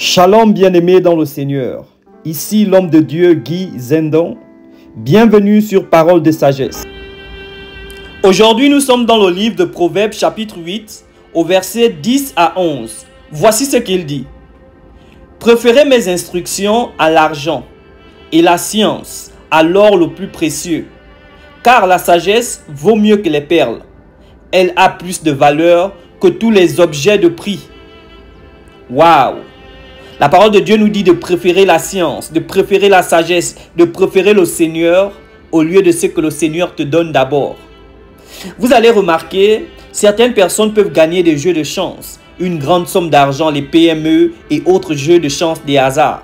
Shalom bien-aimés dans le Seigneur. Ici l'homme de Dieu Guy Zendon. Bienvenue sur Parole de Sagesse. Aujourd'hui nous sommes dans le livre de Proverbes chapitre 8 au verset 10 à 11. Voici ce qu'il dit. Préférez mes instructions à l'argent et la science à l'or le plus précieux. Car la sagesse vaut mieux que les perles. Elle a plus de valeur que tous les objets de prix. Waouh! La parole de Dieu nous dit de préférer la science, de préférer la sagesse, de préférer le Seigneur au lieu de ce que le Seigneur te donne d'abord. Vous allez remarquer, certaines personnes peuvent gagner des jeux de chance, une grande somme d'argent, les PME et autres jeux de chance des hasards.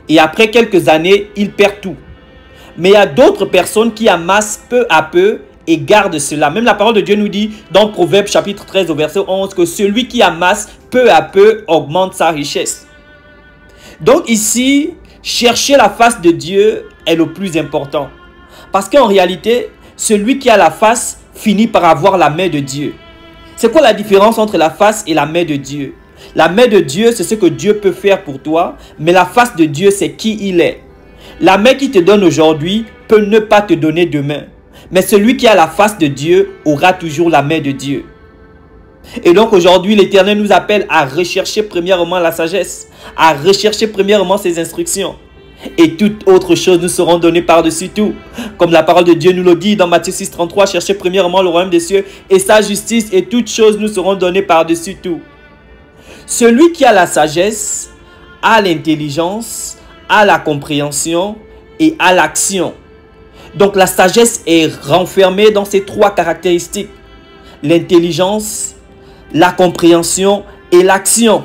Et après quelques années, ils perdent tout. Mais il y a d'autres personnes qui amassent peu à peu et gardent cela. Même la parole de Dieu nous dit dans Proverbes chapitre 13 au verset 11 que celui qui amasse peu à peu augmente sa richesse. Donc ici, chercher la face de Dieu est le plus important. Parce qu'en réalité, celui qui a la face finit par avoir la main de Dieu. C'est quoi la différence entre la face et la main de Dieu? La main de Dieu, c'est ce que Dieu peut faire pour toi, mais la face de Dieu, c'est qui il est. La main qui te donne aujourd'hui peut ne pas te donner demain. Mais celui qui a la face de Dieu aura toujours la main de Dieu. Et donc aujourd'hui, l'Éternel nous appelle à rechercher premièrement la sagesse, à rechercher premièrement ses instructions. Et toute autre chose nous seront données par-dessus tout. Comme la parole de Dieu nous le dit dans Matthieu 6, 33, cherchez premièrement le royaume des cieux et sa justice et toutes choses nous seront données par-dessus tout. Celui qui a la sagesse, a l'intelligence, a la compréhension et a l'action. Donc la sagesse est renfermée dans ces trois caractéristiques. L'intelligence, la compréhension et l'action.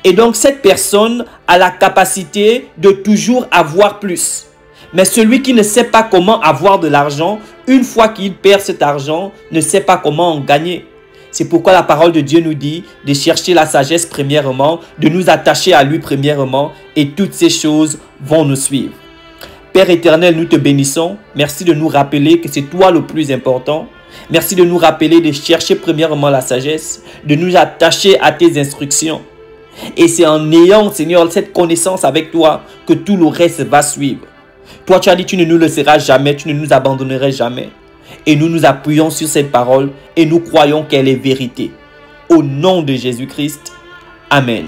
Et donc cette personne a la capacité de toujours avoir plus. Mais celui qui ne sait pas comment avoir de l'argent, une fois qu'il perd cet argent, ne sait pas comment en gagner. C'est pourquoi la parole de Dieu nous dit de chercher la sagesse premièrement, de nous attacher à lui premièrement, et toutes ces choses vont nous suivre. Père éternel, nous te bénissons. Merci de nous rappeler que c'est toi le plus important. Merci de nous rappeler de chercher premièrement la sagesse, de nous attacher à tes instructions. Et c'est en ayant, Seigneur, cette connaissance avec toi que tout le reste va suivre. Toi, tu as dit, tu ne nous laisseras jamais, tu ne nous abandonneras jamais. Et nous nous appuyons sur cette parole et nous croyons qu'elle est vérité. Au nom de Jésus-Christ, Amen.